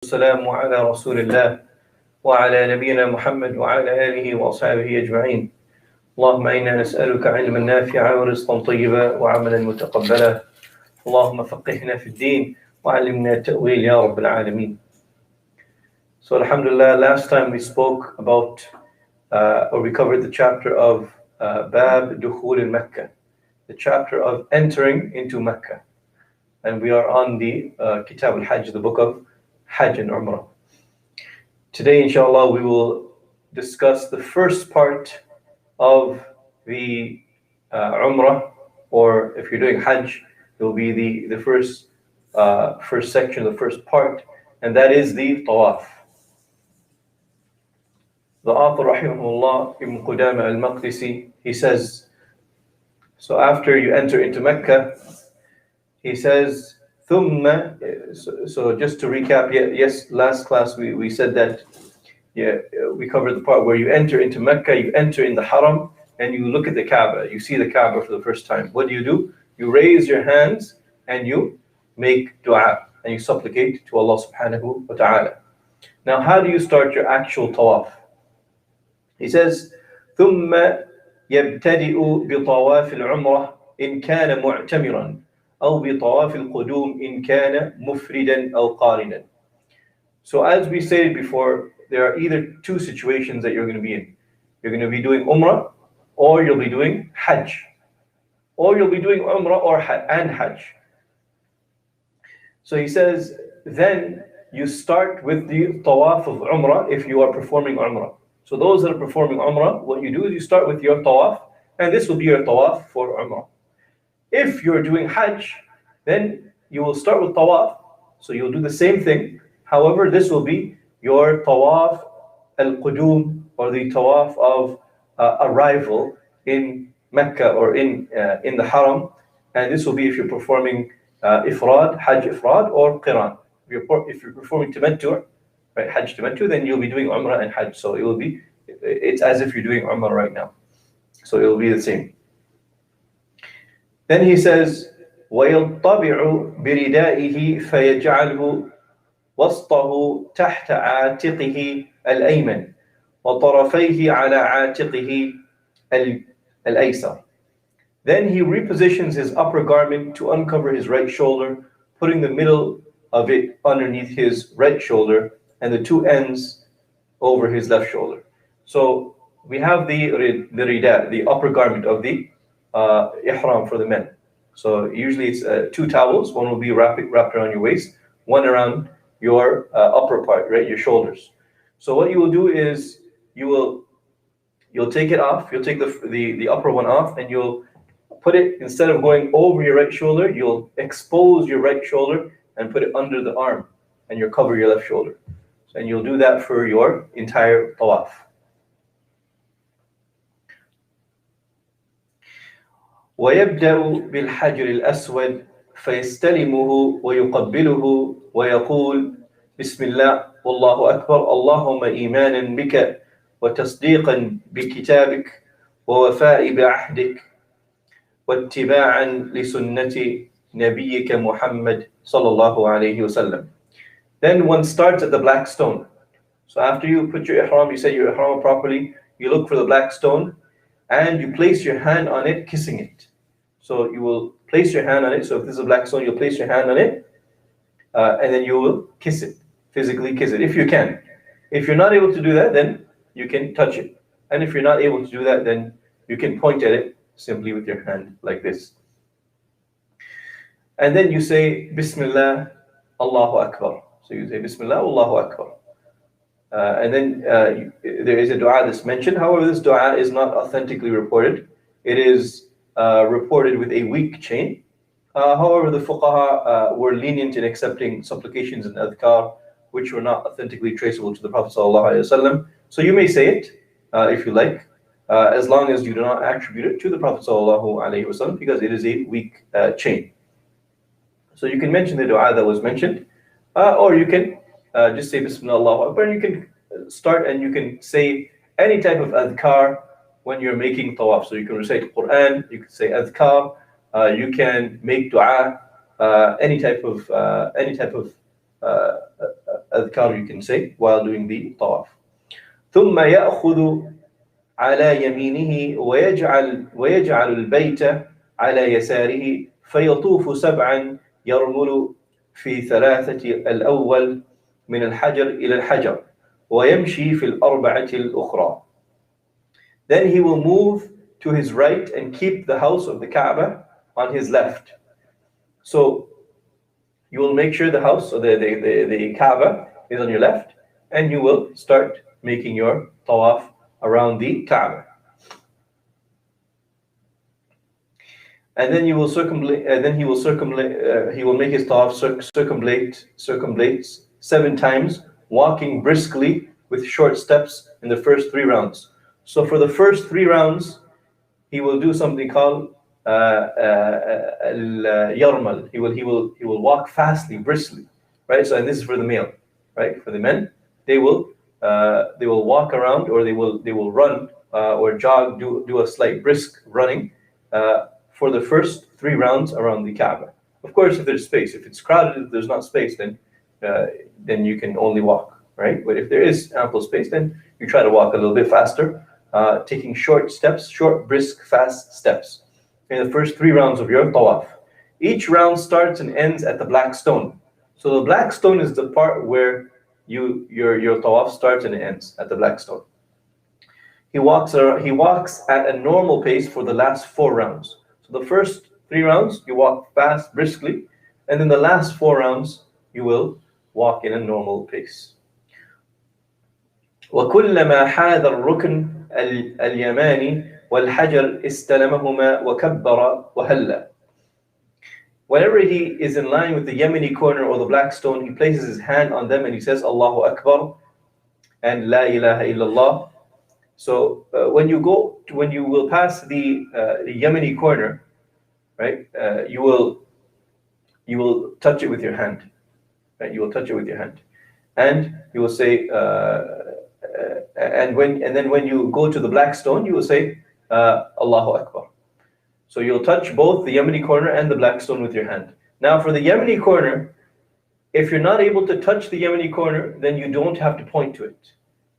والسلام على رسول الله وعلى نبينا محمد وعلى آله وأصحابه أجمعين. اللهم إنا نسألك علما نافعا ورزقا طيبا وعملا متقبلا. اللهم فقهنا في الدين وعلمنا التأويل يا رب العالمين. So Alhamdulillah, last time we spoke about or we covered the chapter of Bab Dukhul al-Makkah, the chapter of entering into Makkah. And we are on the Kitab al-Hajj, the book of Hajj and Umrah. Today, inshallah, we will discuss the first part of the Umrah, or if you're doing Hajj, it will be the first section, the first part, and that is the Tawaf. The author, rahimahullah, Ibn Qudama al-Maqdisi, he says, so after you enter into Mecca, he says, ثُمَّ, so just to recap, yes, last class we said that, we covered the part where you enter into Mecca, you enter in the Haram, and you look at the Kaaba, you see the Kaaba for the first time. What do? You raise your hands and you make dua, and you supplicate to Allah subhanahu wa ta'ala. Now, how do you start your actual tawaf? He says, ثُمَّ يَبْتَدِئُ بِطَوَافِ الْعُمْرَةِ إِنْ كَانَ مُعْتَمِرًا أو بطواف القدوم إن كان مفردا أو قارنا. So as we stated before, there are either two situations that you're going to be in. You're going to be doing Umrah, or you'll be doing Hajj. Or you'll be doing Umrah and Hajj. So he says, then you start with the Tawaf of Umrah if you are performing Umrah. So those that are performing Umrah, what you do is you start with your Tawaf, and this will be your Tawaf for Umrah. If you're doing Hajj, then you will start with Tawaf, so you'll do the same thing. However, this will be your Tawaf al-Qudum, or the Tawaf of arrival in Mecca or in the Haram, and this will be if you're performing Ifrad, Hajj Ifrad, or Qiran. If you're performing Tamattu', right, Hajj Tamattu', then you'll be doing Umrah and Hajj. So it's as if you're doing Umrah right now. So it will be the same. Then he says, وَيَطَّبِعُ بِرِدَائِهِ فَيَجْعَلْهُ وَسْطَهُ تَحْتَ عَاتِقِهِ الْأَيْمَنِ وَطَرَفَيْهِ عَلَى عَاتِقِهِ الْأَيْسَرِ. Then he repositions his upper garment to uncover his right shoulder, putting the middle of it underneath his right shoulder and the two ends over his left shoulder. So we have the rida, the upper garment of the ihram for the men. So usually it's two towels. One will be wrapped around your waist, one around your upper part, right, your shoulders. So what you will do is you'll take it off. You'll take the upper one off, and you'll put it, instead of going over your right shoulder, you'll expose your right shoulder and put it under the arm, and you'll cover your left shoulder. And you'll do that for your entire tawaf. ويبدأ بالحجر الأسود فيستلمه ويقبله ويقول بسم الله والله أكبر اللهم إيمانا بك وتصديقا بكتابك ووفاء بعهدك واتباعا لسنة نبيك محمد صلى الله عليه وسلم. Then one starts at the black stone. So after you put your ihram, you say your ihram properly, you look for the black stone and you place your hand on it, kissing it. So you will place your hand on it. So if this is a black stone, you'll place your hand on it, and then you will kiss it, physically kiss it, if you can. If you're not able to do that, then you can touch it. And if you're not able to do that, then you can point at it simply with your hand like this. And then you say, Bismillah, Allahu Akbar. So you say, Bismillah, Allahu Akbar. And then there is a dua that's mentioned. However, this dua is not authentically reported. It is reported with a weak chain. However, the fuqaha were lenient in accepting supplications and adhkar which were not authentically traceable to the Prophet ﷺ. So you may say it if you like, as long as you do not attribute it to the Prophet ﷺ, because it is a weak chain. So you can mention the dua that was mentioned, or you can just say Bismillah Allahu Akbar, and you can start and you can say any type of adhkar when you're making tawaf. So you can recite Quran, you can say adhkar, you can make dua, any type of adhkar you can say while doing the tawaf. ثم يأخذ على يمينه ويجعل البيت على يساره فيطوف سبعا يرمل في ثلاثة الأول من الحجر إلى الحجر ويمشي في الأربعة الأخرى. Then he will move to his right and keep the house of the Kaaba on his left. So you will make sure the house or the Kaaba is on your left, and you will start making your tawaf around the Kaaba. And then you will circumlate. Then he will make his tawaf circumlates 7 times, walking briskly with short steps in the first 3 rounds. So for the first 3 rounds, he will do something called al-yarmal. He will walk fastly, briskly, right? So, and this is for the male, right? For the men, they will walk around, or they will run or jog, do a slight brisk running for the first 3 rounds around the Kaaba. Of course, if there's space, if it's crowded, if there's not space, then you can only walk, right? But if there is ample space, then you try to walk a little bit faster, taking short steps, short, brisk, fast steps in the first 3 rounds of your tawaf. Each round starts and ends at the black stone. So the black stone is the part where your tawaf starts and ends at the black stone. He walks at a normal pace for the last 4 rounds. So the first 3 rounds you walk fast, briskly, and then the last 4 rounds you will walk in a normal pace. وكلما حاذ الركن اليماني والحجر استلمهما وكبر وهلّ. Whenever he is in line with the Yemeni corner or the black stone, he places his hand on them and he says Allahu Akbar and La ilaha illallah. So when you will pass the Yemeni corner, right? You will touch it with your hand, right? You will touch it with your hand, and you will say and then when you go to the black stone, you will say Allahu Akbar. So you'll touch both the Yemeni corner and the black stone with your hand. Now for the Yemeni corner, if you're not able to touch the Yemeni corner, then you don't have to point to it.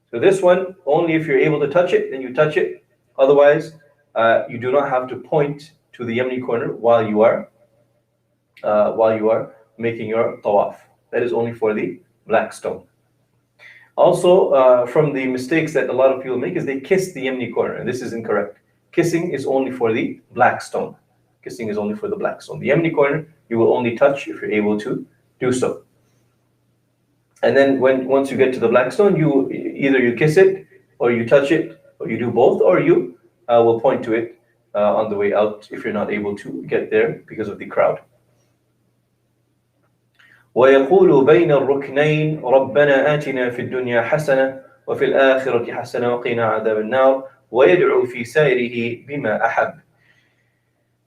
So this one, only if you're able to touch it, then you touch it. Otherwise, you do not have to point to the Yemeni corner while you are making your tawaf. That is only for the black stone. Also, from the mistakes that a lot of people make is they kiss the Yemeni corner, and this is incorrect. Kissing is only for the black stone. Kissing is only for the black stone. The Yemeni corner, you will only touch if you're able to do so. And then once you get to the black stone, either you kiss it, or you touch it, or you do both, or you will point to it on the way out if you're not able to get there because of the crowd. ويقول بين الركنين ربنا آتنا في الدنيا حسنة وفي الآخرة حسنة وقنا عذاب النار ويدعو في سائره بما أحب.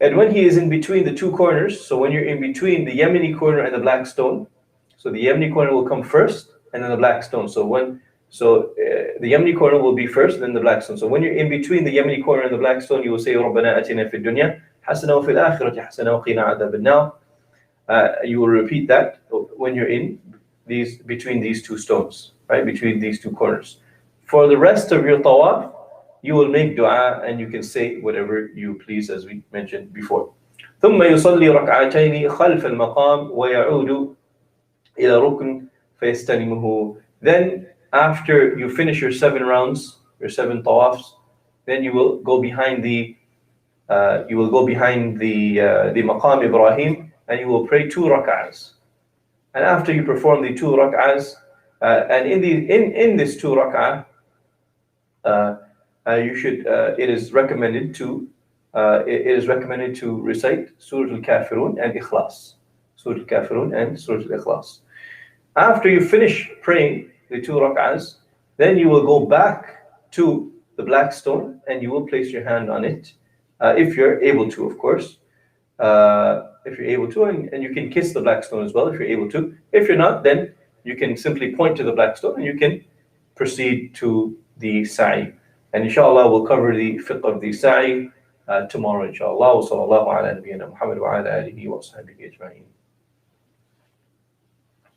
And when he is in between the 2 corners, so when you're in between the Yemeni corner and the black stone, so the Yemeni corner will come first and then the black stone. So the Yemeni corner will be first, then the black stone. So when you're in between the Yemeni corner and the black stone, you will say ربنا آتنا في الدنيا حسنة وفي الآخرة حسنة وقنا عذاب النار. You will repeat that when you're in between these 2 stones, right? Between these 2 corners. For the rest of your tawaf, you will make dua and you can say whatever you please, as we mentioned before. ثم يصلي ركعتين خلف المقام ويعود إلى ركن فيستلمه. Then after you finish your 7 rounds, your 7 tawafs, then you will go behind the Maqam Ibrahim, and you will pray 2 rak'ahs. And after you perform the 2 rak'ahs, and in this 2 rak'ah, you should it is recommended to recite Surah Al-Kafirun and Ikhlas. Surah Al-Kafirun and Surah Al-Ikhlas. After you finish praying the 2 rak'ahs, then you will go back to the black stone and you will place your hand on it, if you're able to, of course. If you're able to, and you can kiss the black stone as well if you're able to. If you're not, then you can simply point to the black stone and you can proceed to the sa'i. And inshallah, we'll cover the fiqh of the sa'i tomorrow, inshallah. Wa sallallahu ala nabiyyina Muhammad wa ala alihi wa sahbihi ajma'in.